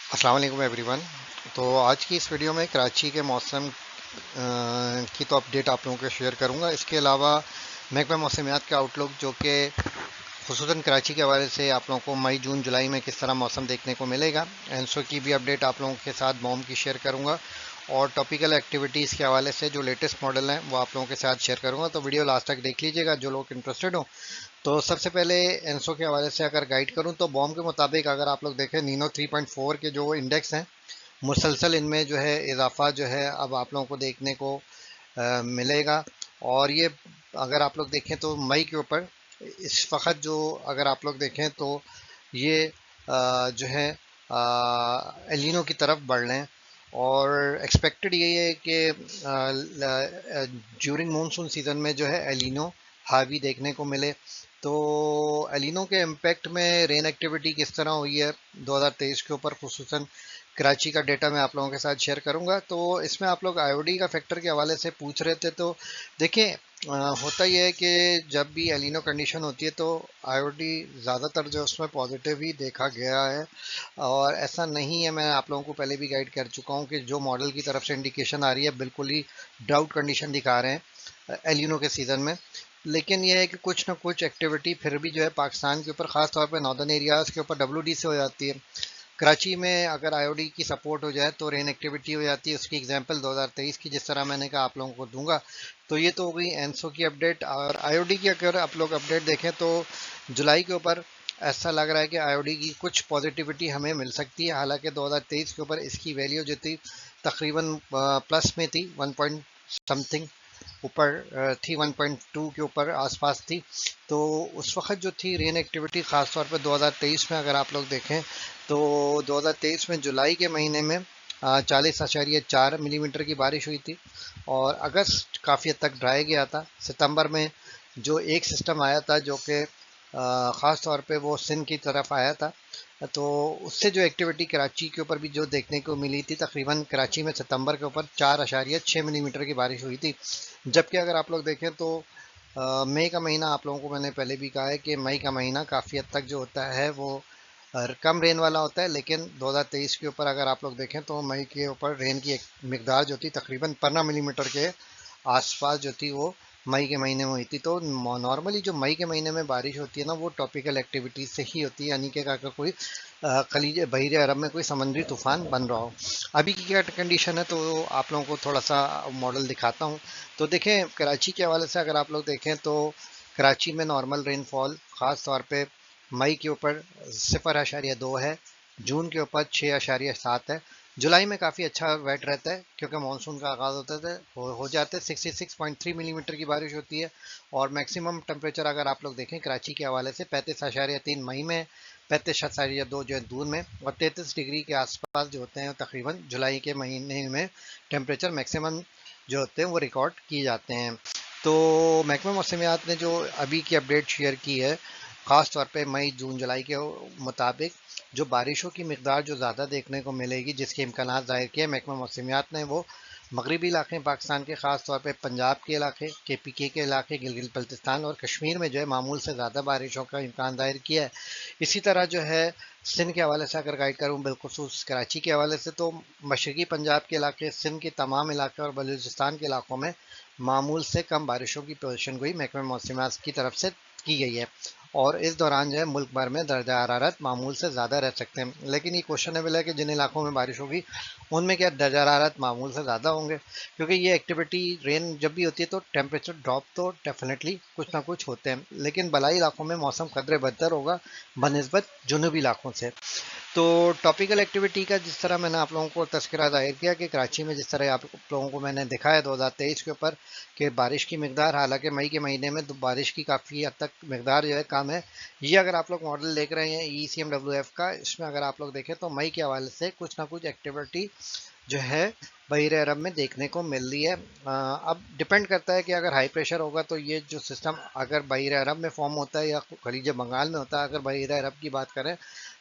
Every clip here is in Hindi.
अस्सलाम वालेकुम एवरीवन। तो आज की इस वीडियो में कराची के मौसम की तो अपडेट आप लोगों को शेयर करूंगा। इसके अलावा महकमा मौसमियात का आउटलुक जो कि खुसूसन कराची के हवाले से आप लोगों को मई जून जुलाई में किस तरह मौसम देखने को मिलेगा, एनसो की भी अपडेट आप लोगों के साथ बॉम की शेयर करूंगा। और टॉपिकल एक्टिविटीज़ के हवाले से जो लेटेस्ट मॉडल हैं वो आप लोगों के साथ शेयर करूंगा। तो वीडियो लास्ट तक देख लीजिएगा जो लोग इंटरेस्टेड हो। तो सबसे पहले एनसो के हवाले से अगर गाइड करूं तो बॉम के मुताबिक अगर आप लोग देखें नीनो 3.4 के जो इंडेक्स हैं मुसलसल इनमें जो है इजाफा जो है अब आप लोगों को देखने को मिलेगा। और ये अगर आप लोग देखें तो मई के ऊपर इस वक्त जो अगर आप लोग देखें तो ये जो है एलिनो की तरफ बढ़ रहे हैं। और एक्सपेक्टेड यही है कि ड्यूरिंग मानसून सीज़न में जो है एलिनो हावी देखने को मिले। तो एलिनो के इम्पैक्ट में रेन एक्टिविटी किस तरह हुई है 2023 के ऊपर, खुसूसन कराची का डेटा मैं आप लोगों के साथ शेयर करूंगा। तो इसमें आप लोग आईओडी का फैक्टर के हवाले से पूछ रहे थे, तो देखें होता यह है कि जब भी एलिनो कंडीशन होती है तो आईओडी ज़्यादातर जो उसमें पॉजिटिव ही देखा गया है। और ऐसा नहीं है, मैं आप लोगों को पहले भी गाइड कर चुका हूँ कि जो मॉडल की तरफ से इंडिकेशन आ रही है बिल्कुल ही ड्राउट कंडीशन दिखा रहे हैं एलिनो के सीज़न में। लेकिन यह है कि कुछ ना कुछ एक्टिविटी फिर भी जो है पाकिस्तान के ऊपर, ख़ास तौर पे नॉर्दर्न एरियाज़ के ऊपर डब्ल्यूडी से हो जाती है। कराची में अगर आईओडी की सपोर्ट हो जाए तो रेन एक्टिविटी हो जाती है। उसकी एग्जांपल 2023 की जिस तरह मैंने कहा आप लोगों को दूंगा। तो ये तो हो गई एनसो की अपडेट। और आईओडी की अगर आप लोग अपडेट देखें तो जुलाई के ऊपर ऐसा लग रहा है कि आईओडी की कुछ पॉजिटिविटी हमें मिल सकती है। हालांकि 2023 के ऊपर इसकी वैल्यू जो थी तकरीबन प्लस में थी, 1 पॉइंट समथिंग ऊपर थी, 1.2 के ऊपर आसपास थी। तो उस वक्त जो थी रेन एक्टिविटी ख़ास तौर पर 2023 में अगर आप लोग देखें तो 2023 में जुलाई के महीने में 40.4 मिलीमीटर की बारिश हुई थी। और अगस्त काफ़ी हद तक ड्राई गया था। सितंबर में जो एक सिस्टम आया था जो कि ख़ास तौर पे वो सिंध की तरफ आया था, तो उससे जो एक्टिविटी कराची के ऊपर भी जो देखने को मिली थी, तकरीबन कराची में सितंबर के ऊपर 4.6 मिलीमीटर की बारिश हुई थी। जबकि अगर आप लोग देखें तो मई का महीना, आप लोगों को मैंने पहले भी कहा है कि मई का महीना काफ़ी हद तक जो होता है वो कम रेन वाला होता है। लेकिन 2023 के ऊपर अगर आप लोग देखें तो मई के ऊपर रेन की एक मकदार जो थी तकरीबन 15 मिलीमीटर के आसपास जो थी वो मई के महीने में हुई थी। तो नॉर्मली जो मई के महीने में बारिश होती है ना वो टॉपिकल एक्टिविटीज से ही होती है, यानी कि अगर कोई खलीज बहरे अरब में कोई समुद्री तूफान बन रहा हो। अभी की क्या कंडीशन है तो आप लोगों को थोड़ा सा मॉडल दिखाता हूँ। तो देखें कराची के हवाले से अगर आप लोग देखें तो कराची में नॉर्मल रेनफॉल ख़ास तौर पे मई के ऊपर 0.2 है, जून के ऊपर 6.7 है। जुलाई में काफ़ी अच्छा वेट रहता है क्योंकि मानसून का आगाज़ होता है, हो जाते हैं 66.3 मिलीमीटर की बारिश होती है। और मैक्सिमम टेम्परेचर अगर आप लोग देखें कराची के हवाले से 35.3 मई में, 35.2 जो है जून में, और 33 डिग्री के आसपास जो होते हैं तकरीबन जुलाई के महीने में टेम्परेचर मैक्सिमम जो होते हैं वो रिकॉर्ड किए जाते हैं। तो महकमा मौसमियात ने जो अभी की अपडेट शेयर की है ख़ास तौर पे मई जून जुलाई के मुताबिक, जो बारिशों की मकदार जो ज़्यादा देखने को मिलेगी जिसके इम्कान ज़ाहिर किए महकमा मौसमियात ने, वो मगरबी इलाके पाकिस्तान के, ख़ास तौर पे पंजाब के इलाके, KPK के इलाके, गिलगित बल्तिस्तान और कश्मीर में जो है मामूल से ज़्यादा बारिशों का इम्कान ज़ाहिर किया है। इसी तरह जो है सिंध के हवाले से अगर गाइड करूँ बिलखसूस कराची के हवाले से, तो मशरकी पंजाब के इलाके, सिंध के तमाम इलाके और बलूचिस्तान के इलाकों में मामूल से कम बारिशों की पेशन गोई महकमा मौसमियात की तरफ से की गई है। और इस दौरान जो है मुल्क भर में दर्जा हरारत मामूल से ज़्यादा रह सकते हैं। लेकिन ये क्वेश्चनेबल है कि जिन इलाकों में बारिश होगी उनमें क्या दर्जा हरारत मामूल से ज़्यादा होंगे, क्योंकि ये एक्टिविटी रेन जब भी होती है तो टेम्परेचर ड्रॉप तो डेफिनेटली कुछ ना कुछ होते हैं। लेकिन बलाई इलाकों में मौसम कदरे बदतर होगा बनस्बत जुनूबी इलाकों से। तो टॉपिकल एक्टिविटी का जिस तरह मैंने आप लोगों को तस्करा ज़ाहिर किया कि कराची में जिस तरह आप लोगों को मैंने दिखाया 2023 के ऊपर कि बारिश की मकदार, हालांकि मई के महीने में तो बारिश की काफ़ी हद तक मकदार जो है कम है। ये अगर आप लोग मॉडल देख रहे हैं ECMWF का, इसमें अगर आप लोग देखें तो मई के हवाले से कुछ ना कुछ एक्टिविटी जो है बहीरे अरब में देखने को मिल रही है। अब डिपेंड करता है कि अगर हाई प्रेशर होगा तो ये जो सिस्टम अगर बहीरे अरब में फॉर्म होता है या खलीज बंगाल में होता है, अगर बहीरे अरब की बात करें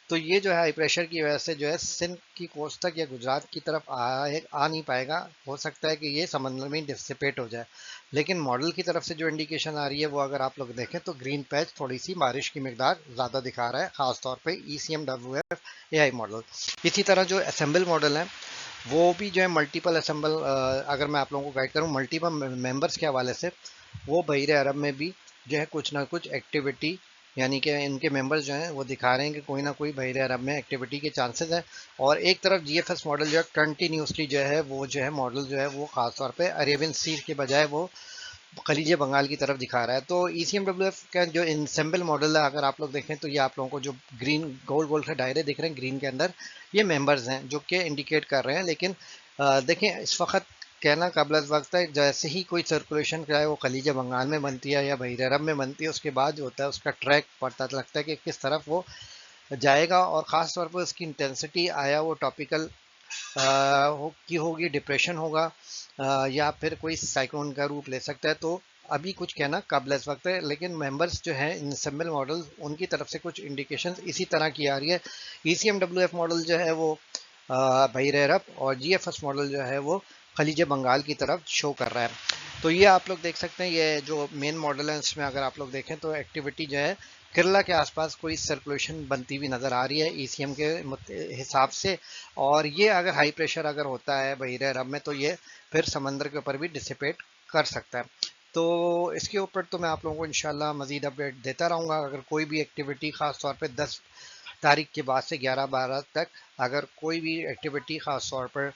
तो ये जो है हाई प्रेशर की वजह से जो है सिंध की कोस्ट तक या गुजरात की तरफ आ नहीं पाएगा। हो सकता है कि ये समंदर में डिसिपेट हो जाए। लेकिन मॉडल की तरफ से जो इंडिकेशन आ रही है वो अगर आप लोग देखें तो ग्रीन पैच थोड़ी सी बारिश की मकदार ज़्यादा दिखा रहा है, खासतौर पे ECMWF AI मॉडल। इसी तरह जो असेंबल मॉडल है वो भी जो है मल्टीपल असेंबल, अगर मैं आप लोगों को गाइड करूँ मल्टीपल मेंबर्स के हवाले से, वो बहीरे अरब में भी जो है कुछ ना कुछ एक्टिविटी, यानी कि इनके मेंबर्स जो हैं वो दिखा रहे हैं कि कोई ना कोई बहीरे अरब में एक्टिविटी के चांसेस हैं। और एक तरफ GFS मॉडल जो है कंटिन्यूसली जो है वो जो है मॉडल जो है वो खासतौर पे अरेबियन सी के बजाय वो खलीज बंगाल की तरफ दिखा रहा है। तो ECMWF का जो इंसेंबल मॉडल है अगर आप लोग देखें तो ये आप लोगों को जो ग्रीन गोल गोल से दायरे दिख रहे हैं ग्रीन के अंदर, ये मेंबर्स हैं जो कि इंडिकेट कर रहे हैं। लेकिन देखें इस वक्त कहना काबिल वक्त है, जैसे ही कोई सर्कुलेशन चाहे वो खलीज बंगाल में बनती है या बहीर अरब में बनती है, उसके बाद जो होता है उसका ट्रैक पता लगता है कि किस तरफ वो जाएगा। और ख़ास तौर पर उसकी इंटेंसिटी आया वो टॉपिकल की होगी, डिप्रेशन होगा, या फिर कोई साइक्लोन का रूप ले सकता है। तो अभी कुछ कहना काबिल वक्त है। लेकिन मेंबर्स जो हैं इंसेंबल मॉडल उनकी तरफ से कुछ इंडिकेशन इसी तरह की आ रही है। ECMWF मॉडल जो है वो बहीर अरब और GFS मॉडल जो है वो खलीज बंगाल की तरफ शो कर रहा है। तो ये आप लोग देख सकते हैं, ये जो मेन मॉडल है इसमें अगर आप लोग देखें तो एक्टिविटी जो है केरला के आसपास कोई सर्कुलेशन बनती हुई नज़र आ रही है ECM के हिसाब से। और ये अगर हाई प्रेशर अगर होता है बहीर अरब में तो ये फिर समंदर के ऊपर भी डिसिपेट कर सकता है। तो इसके ऊपर तो मैं आप लोगों को इंशाल्लाह मज़ीद अपडेट देता रहूँगा। अगर कोई भी एक्टिविटी ख़ास तौर पे 10 तारीख के बाद से 11-12 तक अगर कोई भी एक्टिविटी ख़ास तौर पर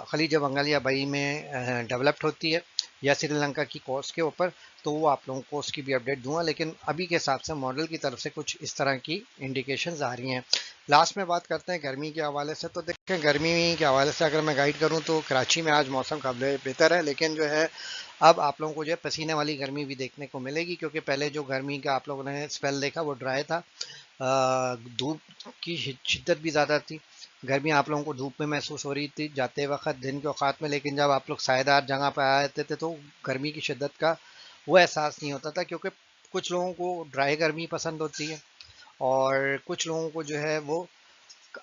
खलीज बंगाल या बई में डेवलप्ड होती है या श्रीलंका की कोस्ट के ऊपर, तो वो आप लोगों को उसकी भी अपडेट दूंगा। लेकिन अभी के हिसाब से मॉडल की तरफ से कुछ इस तरह की इंडिकेशंस आ रही हैं। लास्ट में बात करते हैं गर्मी के हवाले से। तो देखें गर्मी के हवाले से अगर मैं गाइड करूं तो कराची में आज मौसम काबिल बेहतर है, लेकिन जो है अब आप लोगों को जो है पसीने वाली गर्मी भी देखने को मिलेगी, क्योंकि पहले जो गर्मी का आप लोगों ने स्पेल देखा वो ड्राई था, धूप की शिद्दत भी ज़्यादा थी। गर्मी आप लोगों को धूप में महसूस हो रही थी जाते वक्त दिन के औकात में, लेकिन जब आप लोग सायेदार जगह पर आते थे तो गर्मी की शिद्दत का वो एहसास नहीं होता था। क्योंकि कुछ लोगों को ड्राई गर्मी पसंद होती है और कुछ लोगों को जो है वो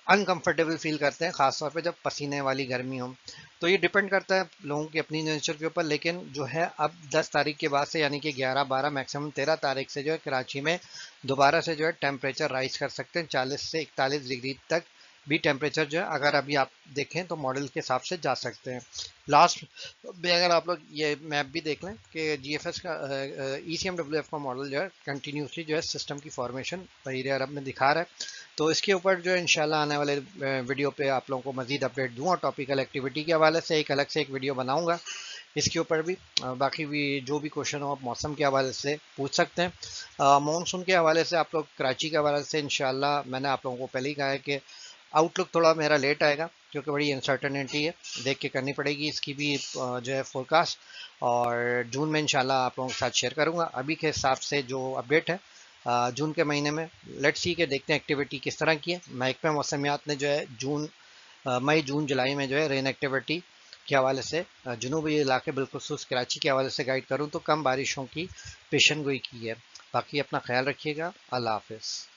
अनकंफर्टेबल फील करते हैं, खासतौर पे जब पसीने वाली गर्मी हो। तो ये डिपेंड करता है लोगों की अपनी नेचर के ऊपर। लेकिन जो है अब 10 तारीख के बाद से यानी कि 11-12 मैक्सिमम 13 तारीख से जो है कराची में दोबारा से जो है टेम्परेचर राइज कर सकते हैं, 40 से 41 डिग्री तक भी टेम्परेचर जो है अगर अभी आप देखें तो मॉडल के हिसाब से जा सकते हैं। लास्ट में अगर आप लोग ये मैप भी देख लें कि GFS का ECMWF का मॉडल जो है कंटिन्यूसली जो है सिस्टम की फॉर्मेशन बहीर अरब में दिखा रहा है। तो इसके ऊपर जो है इंशाल्लाह आने वाले वीडियो पे आप लोगों को मजीद अपडेट दूंगा। टॉपिकल एक्टिविटी के हवाले से एक अलग से एक वीडियो बनाऊंगा इसके ऊपर भी। बाकी भी जो भी क्वेश्चन हो आप मौसम के हवाले से पूछ सकते हैं। मानसून के हवाले से आप लोग कराची के हवाले से इंशाल्लाह मैंने आप लोगों को पहले ही कहा है कि आउटलुक थोड़ा मेरा लेट आएगा, क्योंकि बड़ी अनसर्टनिटी है, देख के करनी पड़ेगी इसकी भी जो है फोरकास्ट। और जून में इंशाल्लाह आप लोगों के साथ शेयर करूंगा। अभी के हिसाब से जो अपडेट है जून के महीने में लेट्स सी के देखते हैं एक्टिविटी किस तरह की है। महकमा मौसमियात ने जो है मई जून जुलाई में जो है रेन एक्टिविटी के हवाले से जुनूबी इलाके बिलखुसूस कराची के हवाले से गाइड करूँ तो कम बारिशों की पेशन गोई की है। बाकी अपना ख्याल रखिएगा। अल्लाह हाफिज़।